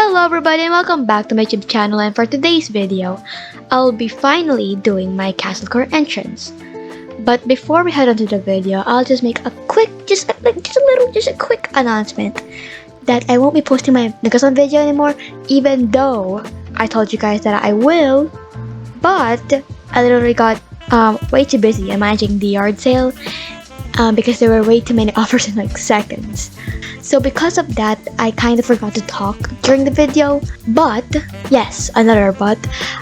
Hello everybody and welcome back to my YouTube channel, and for today's video, I'll be finally doing my Castlecore entrance. But before we head on to the video, I'll just make a quick, just a quick announcement that I won't be posting my Nooks video anymore, even though I told you guys that I will, but I literally got way too busy managing the yard sale because there were way too many offers in like seconds. So because of that, I kind of forgot to talk during the video. But, yes, another but,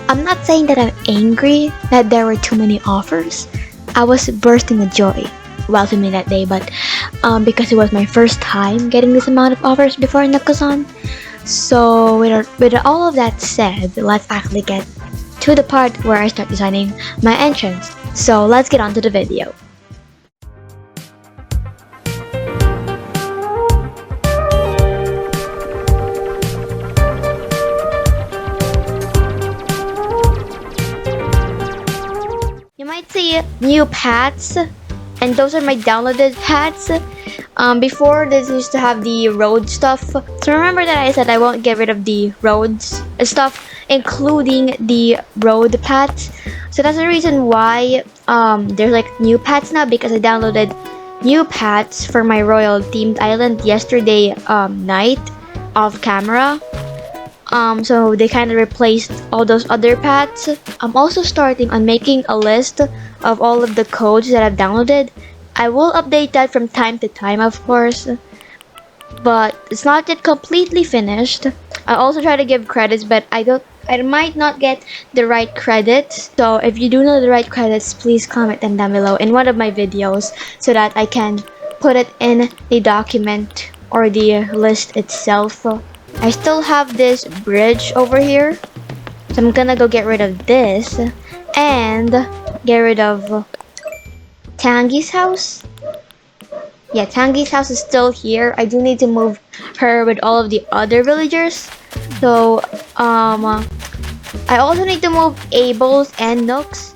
I'm not saying that I'm angry that there were too many offers. I was bursting with joy while filming that day, but because it was my first time getting this amount of offers before Nooks. So with all of that said, let's actually get to the part where I start designing my entrance. So let's get on to the video. See new paths, and those are my downloaded paths. Before this used to have the road stuff, so remember that I said I won't get rid of the roads stuff, including the road paths. So that's the reason why there's like new paths now, because I downloaded new paths for my royal themed island yesterday night off camera. So they kind of replaced all those other paths. I'm also starting on making a list of all of the codes that I've downloaded. I will update that from time to time, of course, but it's not yet completely finished. I also try to give credits, but I might not get the right credits. So if you do know the right credits, please comment them down below in one of my videos so that I can put it in the document or the list itself. I still have this bridge over here, so I'm gonna go get rid of this and get rid of Tangy's house. Yeah, Tangy's house is still here. I do need to move her with all of the other villagers. So I also need to move Abel's and Nooks.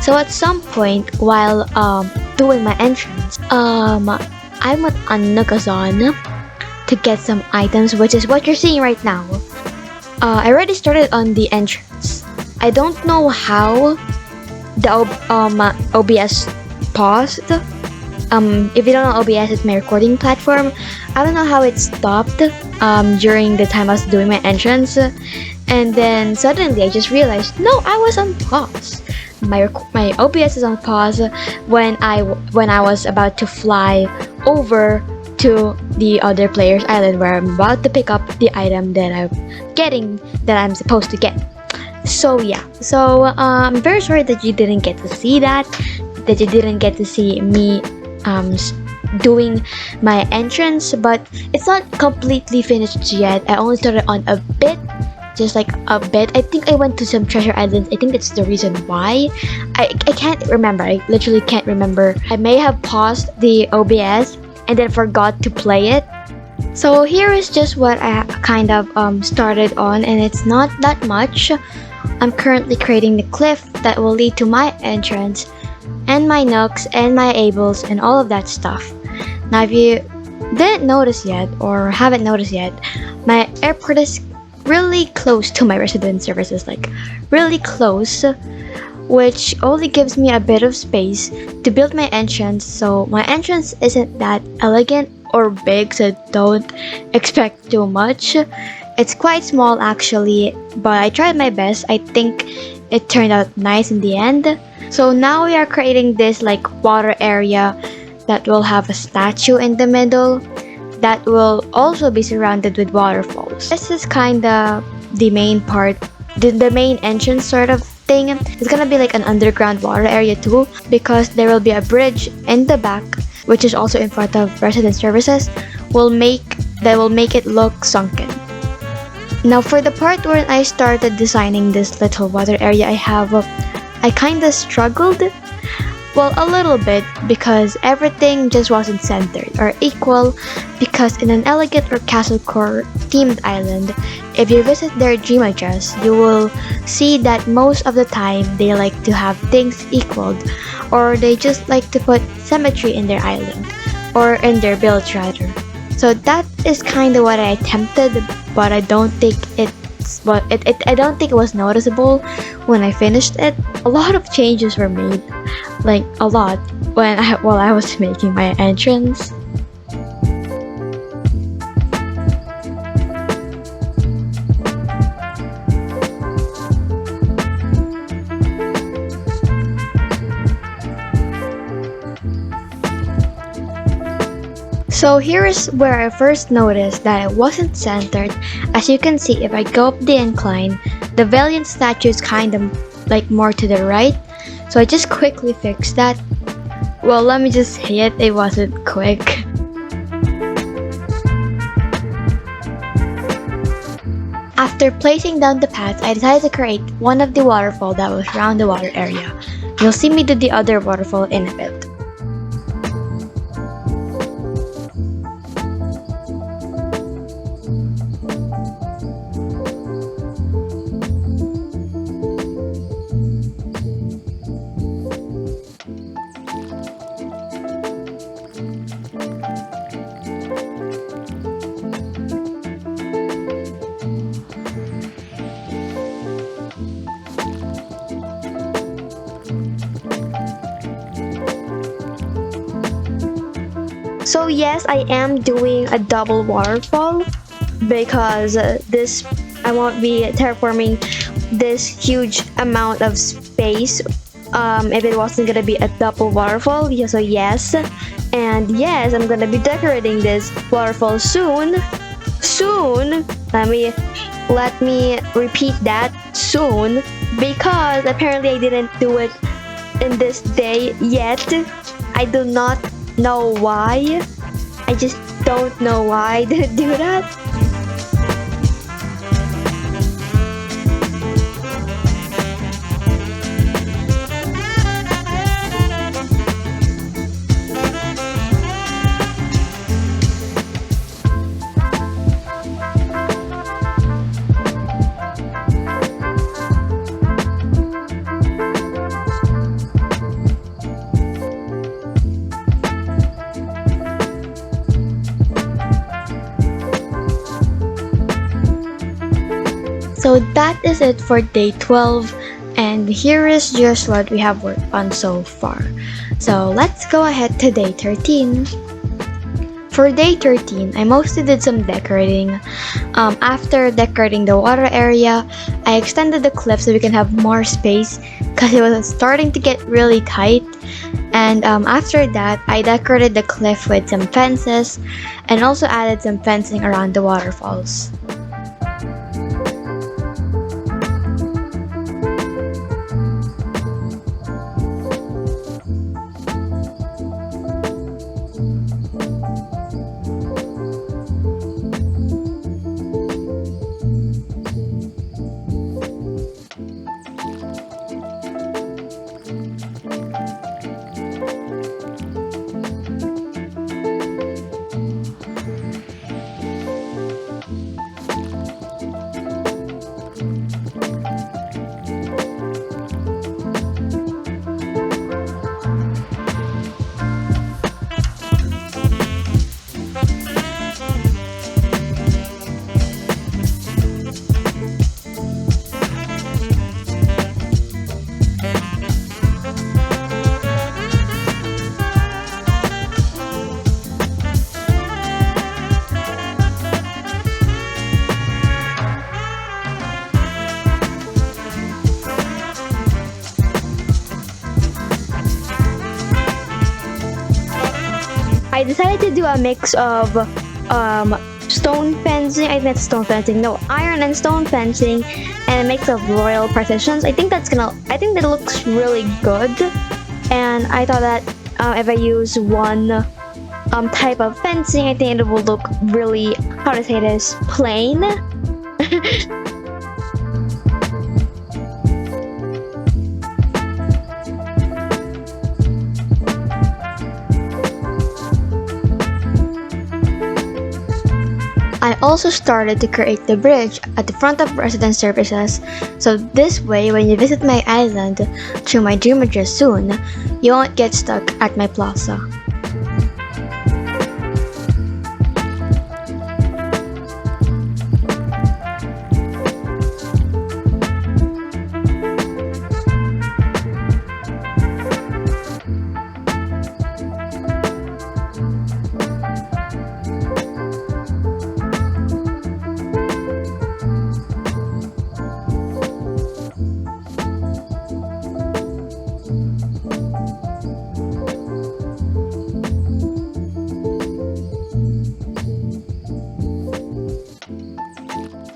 So at some point while doing my entrance, I went on Nooks to get some items, which is what you're seeing right now. I already started on the entrance. I don't know how the OBS paused. If you don't know OBS, it's my recording platform. I don't know how it stopped during the time I was doing my entrance, and then suddenly I just realized, no, I was on pause. My OBS is on pause when I was about to fly over to the other player's island, where I'm about to pick up the item that I'm supposed to get. So yeah, so I'm very sorry that you didn't get to see that you didn't get to see me doing my entrance, but it's not completely finished yet. I only started on a bit. Just like a bit. I think I went to some treasure islands. I think that's the reason why. I can't remember. I literally can't remember. I may have paused the OBS and then forgot to play it. So here is just what I kind of started on, and it's not that much. I'm currently creating the cliff that will lead to my entrance and my Nooks and my Abels and all of that stuff. Now if you didn't notice yet or haven't noticed yet, my airport is really close to my resident services, like really close, which only gives me a bit of space to build my entrance. So my entrance isn't that elegant or big, so don't expect too much. It's quite small actually, but I tried my best. I think it turned out nice in the end. So now we are creating this like water area that will have a statue in the middle that will also be surrounded with waterfalls. This is kinda the main part, the main entrance sort of thing. It's gonna be like an underground water area too, because there will be a bridge in the back, which is also in front of resident services, that will make it look sunken. Now for the part where I started designing this little water area I kinda struggled. Well, a little bit, because everything just wasn't centered or equal, because in an elegant or castlecore themed island, if you visit their dream address, you will see that most of the time they like to have things equaled, or they just like to put symmetry in their island, or in their builds rather. So that is kind of what I attempted, but I don't think I don't think it was noticeable when I finished it. A lot of changes were made, like a lot, while I was making my entrance. So here is where I first noticed that it wasn't centered. As you can see, if I go up the incline, the Valiant statue is kind of like more to the right. So I just quickly fixed that. Well, let me just say it wasn't quick. After placing down the path, I decided to create one of the waterfall that was around the water area. You'll see me do the other waterfall in a bit. So yes, I am doing a double waterfall because I won't be terraforming this huge amount of space if it wasn't gonna be a double waterfall. Yeah, so yes, and yes, I'm gonna be decorating this waterfall soon. Soon. Let me repeat that, soon, because apparently I didn't do it in this day yet. I do not know why. I just don't know why I didn't do that. So that is it for day 12, and here is just what we have worked on so far. So let's go ahead to day 13. For day 13, I mostly did some decorating. After decorating the water area, I extended the cliff so we can have more space because it was starting to get really tight. And after that, I decorated the cliff with some fences and also added some fencing around the waterfalls. I decided to do a mix of stone fencing, I think stone fencing, no, iron and stone fencing, and a mix of royal partitions. I think that looks really good, and I thought that if I use one type of fencing, I think it will look really, how to say this, plain. I also started to create the bridge at the front of resident services, so this way when you visit my island through my dream address soon, you won't get stuck at my plaza.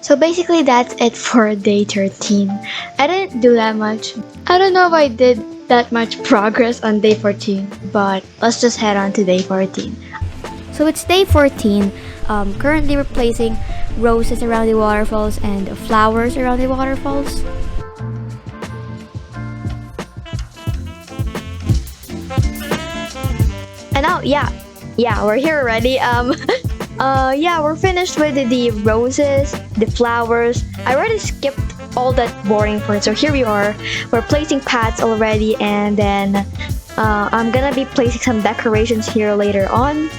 So basically that's it for day 13. I didn't do that much. I don't know if I did that much progress on day 14, but let's just head on to day 14. So it's day 14, currently replacing roses around the waterfalls and flowers around the waterfalls. And now, yeah, we're here already. Yeah, we're finished with the roses, the flowers. I already skipped all that boring part, so here we are. We're placing paths already, and then I'm gonna be placing some decorations here later on.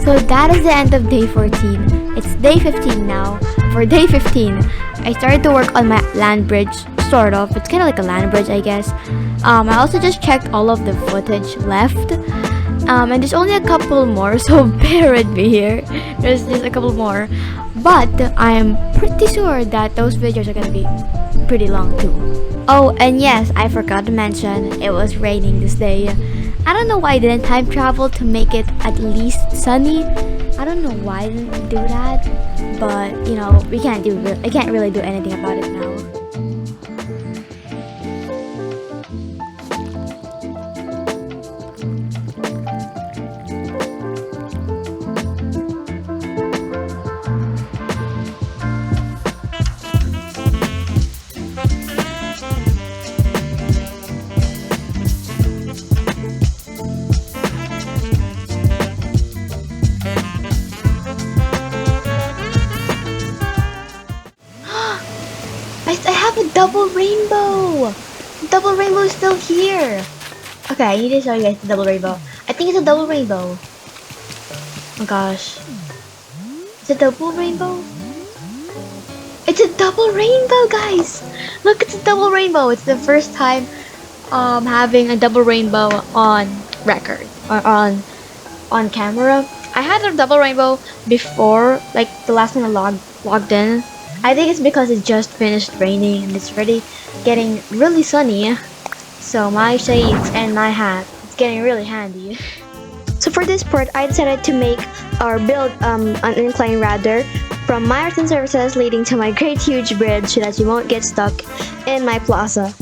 So that is the end of day 14. It's day 15 now. For day 15, I started to work on my land bridge, sort of. It's kind of like a land bridge, I guess. I also just checked all of the footage left. And there's only a couple more, so bear with me here. There's just a couple more. But I'm pretty sure that those videos are gonna be pretty long too. Oh, and yes, I forgot to mention, it was raining this day. I don't know why I didn't time travel to make it at least sunny. I don't know why I didn't do that, but you know, I can't really do anything about it now. I have a double rainbow! The double rainbow is still here! Okay, I need to show you guys the double rainbow. I think it's a double rainbow. Oh my gosh. It's a double rainbow? It's a double rainbow, guys! Look, it's a double rainbow. It's the first time having a double rainbow on record or on camera. I had a double rainbow before, like the last time I logged in. I think it's because it just finished raining and it's already getting really sunny. So my shades and my hat, it's getting really handy. So for this part, I decided to make or build an incline ladder from my return services leading to my great huge bridge so that you won't get stuck in my plaza.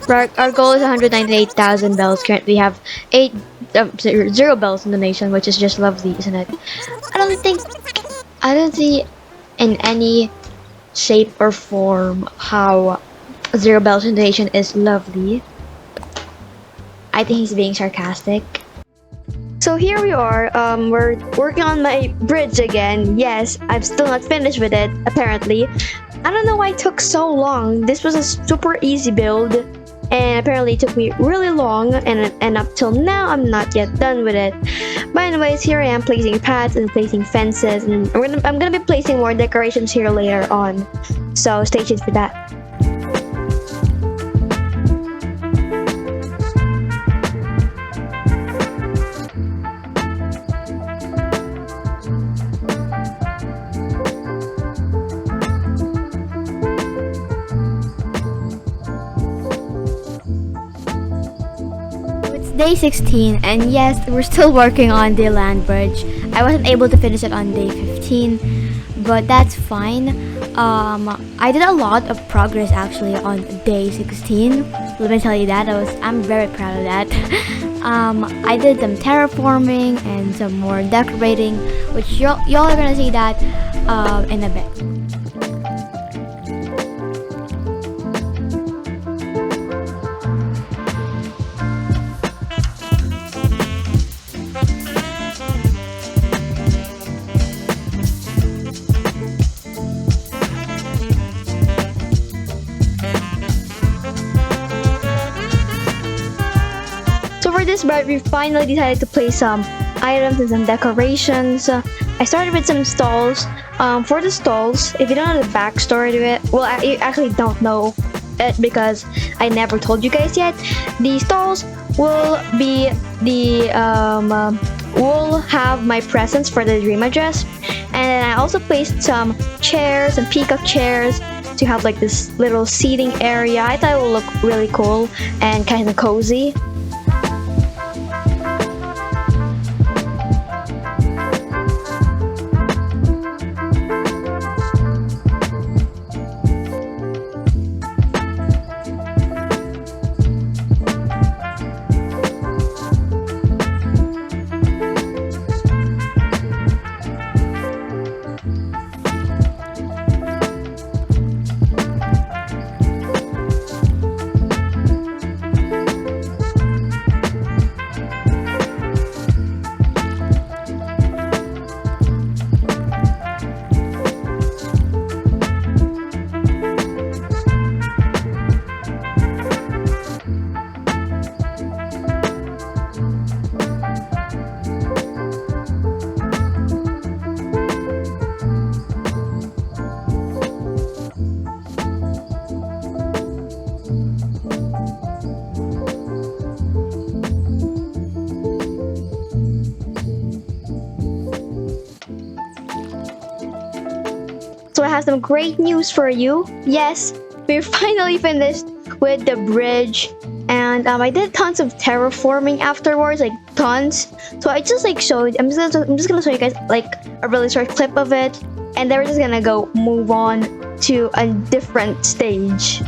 Our goal is 198,000 bells. Currently we have 0 bells in the nation, which is just lovely, isn't it? I don't see in any shape or form how 0 bells in the nation is lovely. I think he's being sarcastic. So here we are, we're working on my bridge again. Yes, I'm still not finished with it, apparently. I don't know why it took so long. This was a super easy build. and apparently it took me really long, and up till now I'm not yet done with it. But anyways, here I am placing paths and placing fences, and I'm gonna be placing more decorations here later on, so stay tuned for that. Day 16, and yes, we're still working on the land bridge. I wasn't able to finish it on day 15, but that's fine. I did a lot of progress actually on day 16. Let me tell you that I'm very proud of that. I did some terraforming and some more decorating, which y'all are gonna see that in a bit. So for this part, we finally decided to place some items and some decorations. I started with some stalls. For the stalls, if you don't know the backstory to it, well, you actually don't know it because I never told you guys yet. The stalls will be will have my presents for the dream address, and then I also placed some chairs and peacock chairs to have like this little seating area. I thought it would look really cool and kind of cozy. So I have some great news for you. Yes, we're finally finished with the bridge, and I did tons of terraforming afterwards, like tons. So I just like showed. I'm just gonna show you guys like a really short clip of it, and then we're just gonna go move on to a different stage.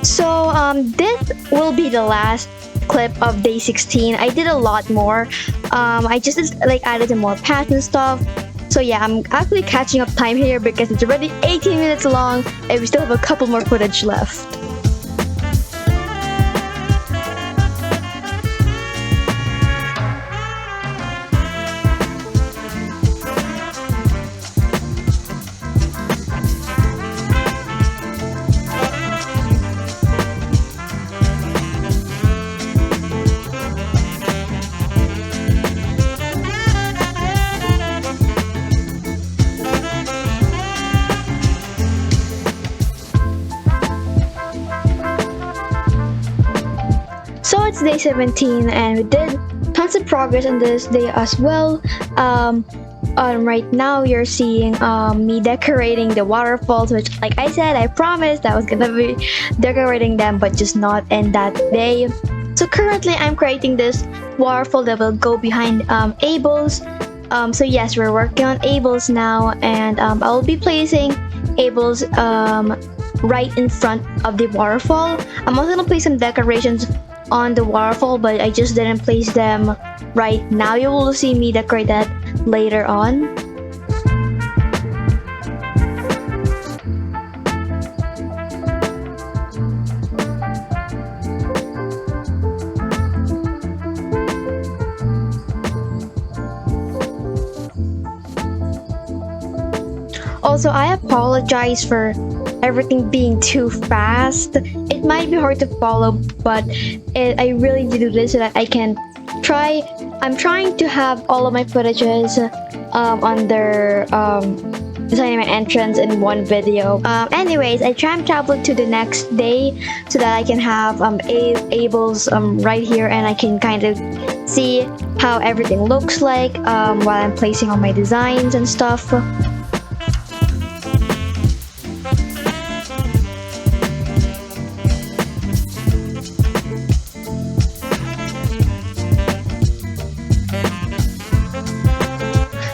So this will be the last clip of day 16. I did a lot more. I just like added some more paths and stuff. So yeah, I'm actually catching up time here because it's already 18 minutes long and we still have a couple more footage left. So it's day 17 and we did tons of progress on this day as well. Right now you're seeing me decorating the waterfalls, which like I said, I promised I was gonna be decorating them, but just not in that day. So currently I'm creating this waterfall that will go behind Abel's. So yes, we're working on Abel's now, and I'll be placing Abel's right in front of the waterfall. I'm also gonna place some decorations on the waterfall, but I just didn't place them right now. You will see me decorate that later on. Also, I apologize for everything being too fast, it might be hard to follow, but I really need to do this so that I can try. I'm trying to have all of my footages under designing my entrance in one video. Anyways, I time traveled to the next day so that I can have Abel's right here, and I can kind of see how everything looks like while I'm placing all my designs and stuff.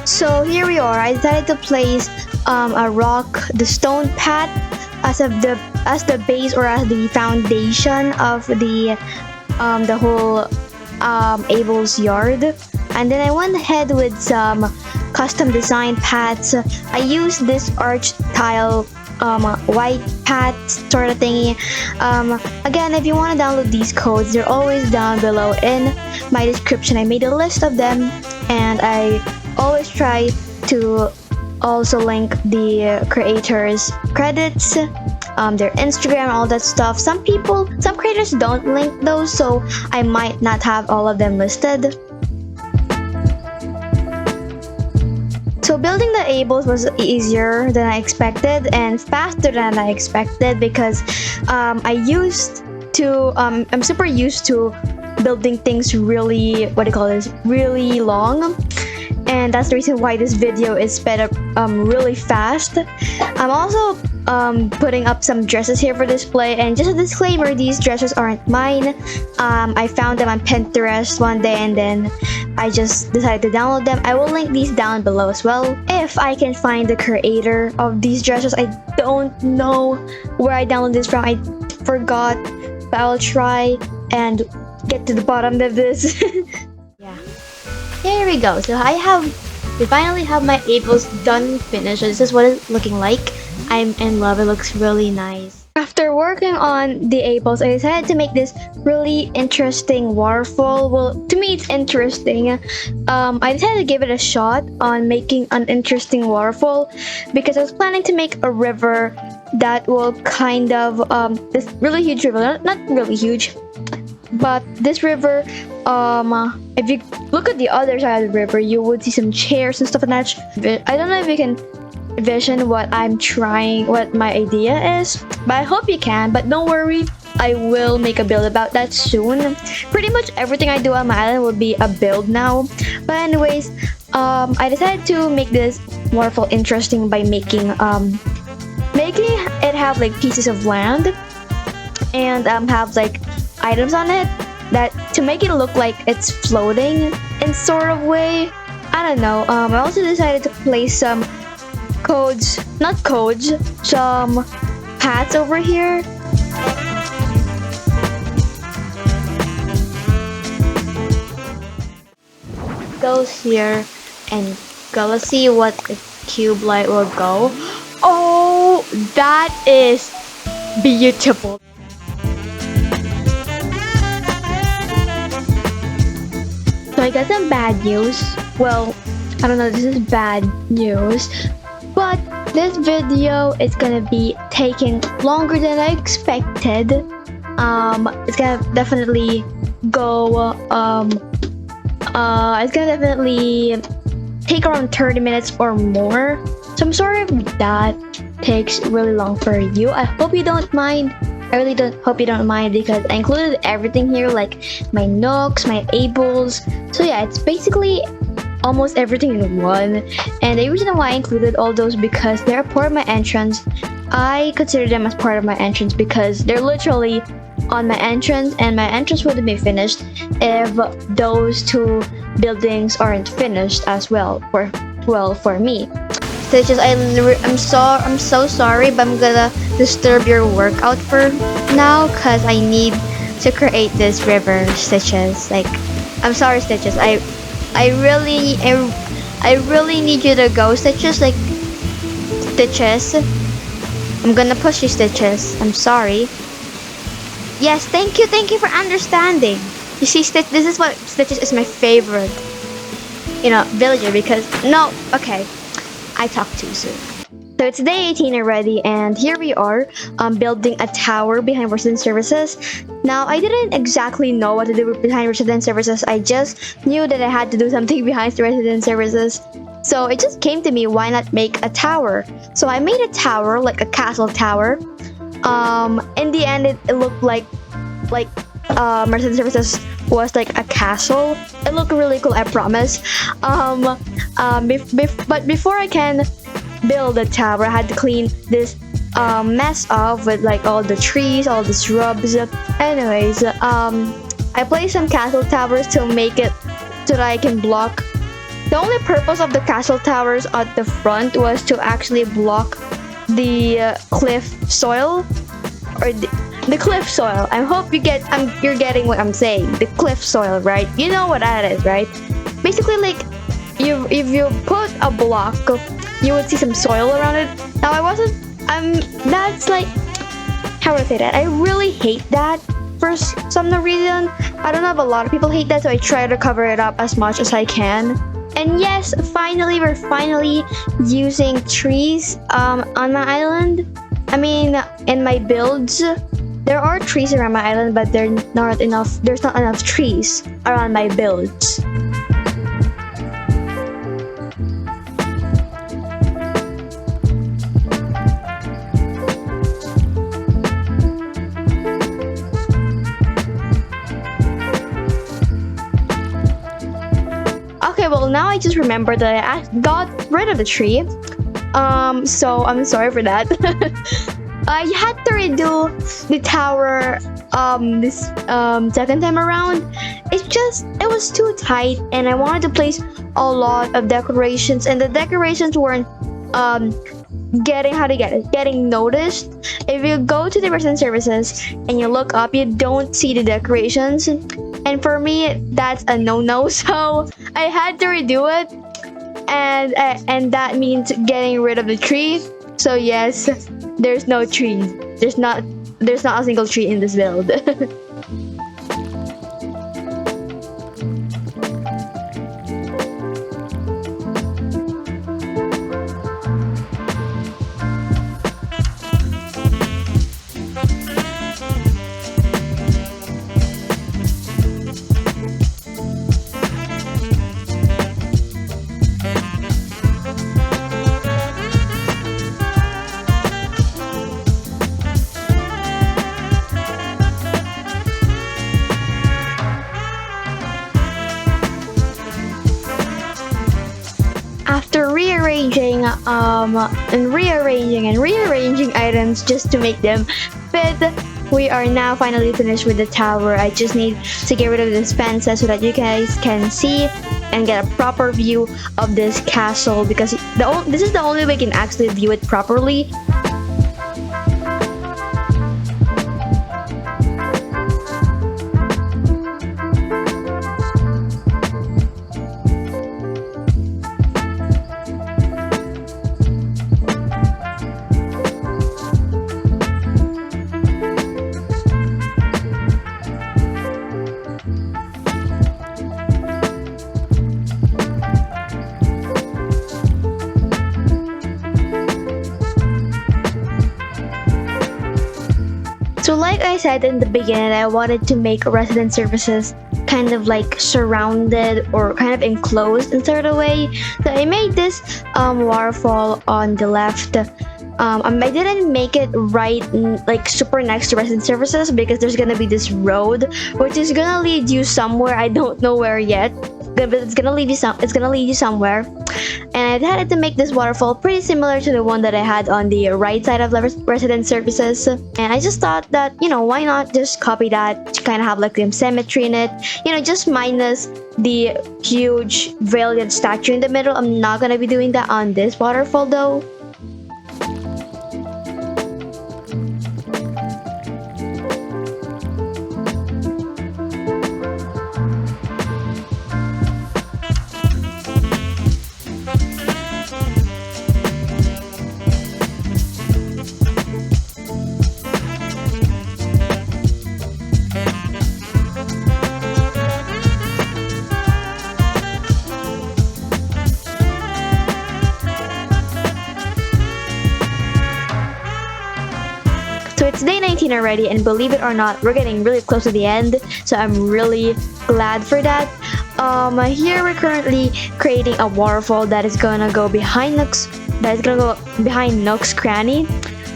So here we are. I decided to place the stone pad as the base or as the foundation of the whole Abel's yard, and then I went ahead with some custom design pads. I used this arch tile white pad sort of thingy. Again, if you want to download these codes, they're always down below in my description. I made a list of them, and I always try to also link the creators' credits, their Instagram, all that stuff. Some creators don't link those, so I might not have all of them listed. So building the Abels was easier than I expected and faster than I expected because I'm super used to building things really, really long. And that's the reason why this video is sped up really fast. I'm also putting up some dresses here for display, and just a disclaimer, these dresses aren't mine. I found them on Pinterest one day and then I just decided to download them. I will link these down below as well if I can find the creator of these dresses. I don't know where I downloaded this from. I forgot, but I'll try and get to the bottom of this. Yeah. Here we go. So we finally have my Abels done finished. This is what it's looking like. I'm in love. It looks really nice. After working on the Abels, I decided to make this really interesting waterfall. Well, to me it's interesting. I decided to give it a shot on making an interesting waterfall because I was planning to make a river that will kind of this really huge river, not really huge, but this river, if you look at the other side of the river, you would see some chairs and stuff like that. I don't know if you can vision what my idea is, but I hope you can. But don't worry, I will make a build about that soon. Pretty much everything I do on my island will be a build now. But anyways, I decided to make this waterfall interesting by making it have like pieces of land and have like items on it that to make it look like it's floating in sort of way. I don't know. I also decided to place some some pads over here. Goes here and go. Let's see what the cube light will go. Oh, that is beautiful. So I got some bad news. Well, I don't know, this is bad news, but this video is gonna be taking longer than I expected. It's gonna definitely go, it's gonna definitely take around 30 minutes or more. So I'm sorry if that takes really long for you. I hope you don't mind. I really hope you don't mind because I included everything here, like my nooks, my Abels. So yeah, it's basically almost everything in one. And the reason why I included all those because they're part of my entrance. I consider them as part of my entrance because they're literally on my entrance, and my entrance wouldn't be finished if those two buildings aren't finished as well for me. Stitches, I'm so sorry, but I'm gonna disturb your workout for now because I need to create this river, Stitches. Like, I'm sorry, Stitches. I really need you to go, Stitches. Like, Stitches, I'm gonna push you, Stitches. I'm sorry. Yes, thank you for understanding. You see, this is what Stitches is my favorite, villager because okay. I talk too soon. So it's day 18 already, and here we are, building a tower behind resident services. Now, I didn't exactly know what to do behind resident services. I just knew that I had to do something behind the resident services. So it just came to me, why not make a tower? So I made a tower, like a castle tower. In the end, it looked like resident services was like a castle. It looked really cool, I promise. But before I can build a tower, I had to clean this mess off with like all the trees, all the shrubs. Anyways, I placed some castle towers to make it so that I can block. The only purpose of the castle towers at the front was to actually block the cliff soil, or the cliff soil. I hope you're getting what I'm saying. The cliff soil, right? You know what that is, right? Basically, like if you put a block, you would see some soil around it. Now that's like, how would I say that? I really hate that for some reason. I don't know if a lot of people hate that, so I try to cover it up as much as I can. And yes, we're finally using trees on my island. I mean, in my builds, there are trees around my island, but there's not enough trees around my builds. Okay, well now I just remembered that I got rid of the tree. So I'm sorry for that. I had to redo the tower this second time around. It was too tight, and I wanted to place a lot of decorations, and the decorations weren't getting noticed. If you go to the resident services and you look up, you don't see the decorations. And for me, that's a no-no, so I had to redo it, and that means getting rid of the tree. So yes, there's no tree. There's not a single tree in this build. After rearranging and rearranging items just to make them fit, we are now finally finished with the tower. I just need to get rid of this fences so that you guys can see and get a proper view of this castle, because this is the only way you can actually view it properly. So like I said in the beginning, I wanted to make resident services kind of like surrounded or kind of enclosed in sort of way. So I made this waterfall on the left. I didn't make it right like super next to resident services, because there's gonna be this road which is gonna lead you somewhere. I don't know where yet, but it's gonna lead you somewhere. And I decided to make this waterfall pretty similar to the one that I had on the right side of the resident services. And I just thought that, why not just copy that to kind of have like some symmetry in it, just minus the huge valiant statue in the middle. I'm not gonna be doing that on this waterfall though. it's day 19 already, and believe it or not, we're getting really close to the end, so I'm really glad for that. Here we're currently creating a waterfall that is gonna go behind Nooks Cranny.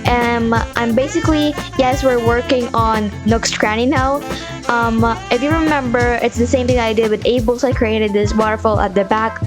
I'm basically, yes, we're working on Nooks Cranny now. If you remember, it's the same thing I did with Abel's. I created this waterfall at the back.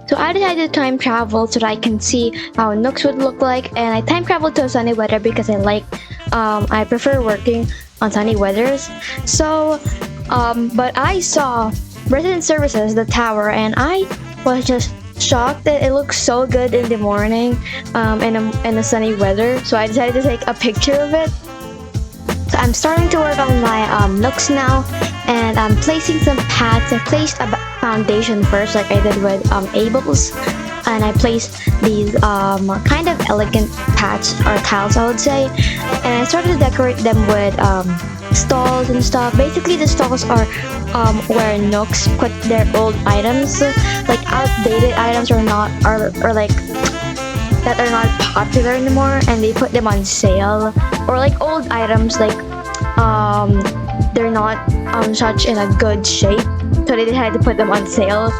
So I decided to time travel so that I can see how Nooks would look like, and I time traveled to sunny weather because I prefer working on sunny weathers. So, but I saw Resident Services, the tower, and I was just shocked that it looks so good in the morning, in the sunny weather. So I decided to take a picture of it. So I'm starting to work on my Nooks now, and I'm placing some pads. I placed a foundation first, like I did with Abel's, and I placed these kind of elegant pads or tiles, I would say, and I started to decorate them with stalls and stuff. Basically, the stalls are where Nooks put their old items, like outdated items or like that are not popular anymore, and they put them on sale, or like old items like they're not such in a good shape, so they decided to put them on sale.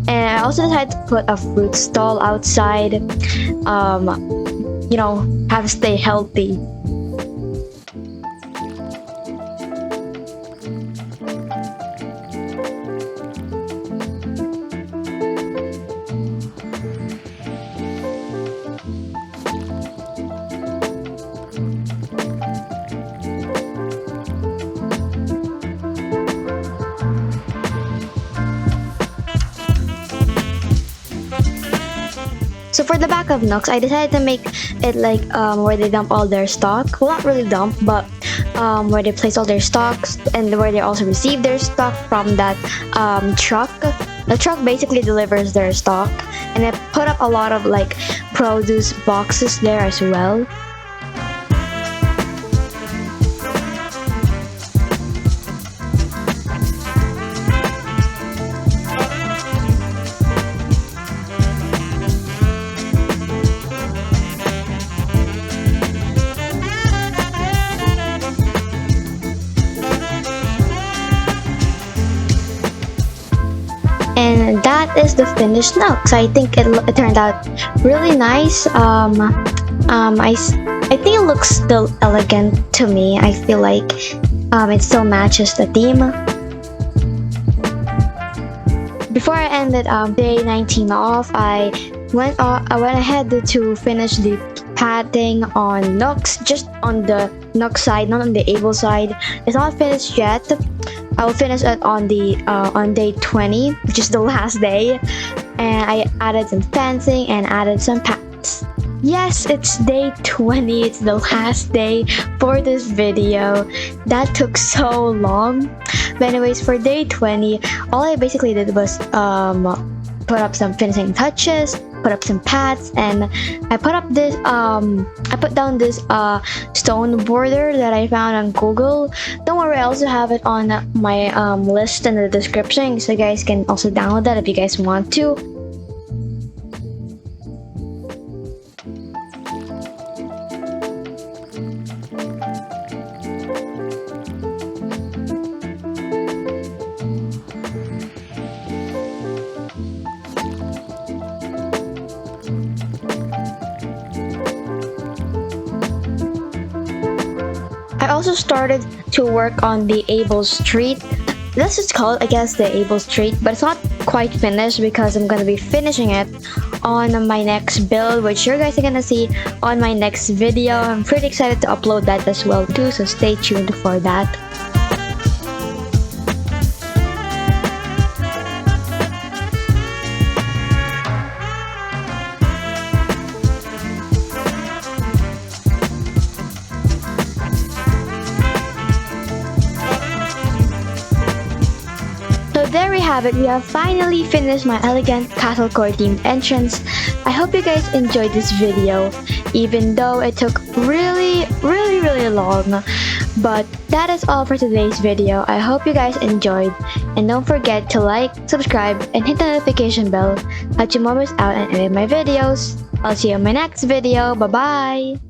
And I also decided to put a fruit stall outside, have to stay healthy. So for the back of Nooks, I decided to make it like where they dump all their stock. Well, not really dump, but where they place all their stocks, and where they also receive their stock from that truck. The truck basically delivers their stock, and I put up a lot of like produce boxes there as well. And that is the finished Nooks. I think it turned out really nice. I think it looks still elegant to me. I feel like it still matches the theme. before I ended day 19 off, I went ahead to finish the padding on Nooks, just on the Nook side, not on the Able side. It's not finished yet. I will finish it on the on day 20, which is the last day, and I added some fencing and added some paths. Yes, it's day 20. It's the last day for this video. That took so long. But anyways, for day 20, all I basically did was put up some finishing touches, put up some paths, and I put up this I put down this stone border that I found on Google. Don't worry, I also have it on my list in the description, so you guys can also download that if you guys want to. I also started to work on the Able Street. This is called, I guess, the Able Street, but it's not quite finished because I'm gonna be finishing it on my next build, which you guys are gonna see on my next video. I'm pretty excited to upload that as well too, so stay tuned for that. So there we have it. We have finally finished my Elegant Castlecore themed entrance. I hope you guys enjoyed this video, even though it took really long. But that is all for today's video. I hope you guys enjoyed, and don't forget to like, subscribe, and hit the notification bell so you won't miss out on any of my videos. I'll see you in my next video. Bye bye!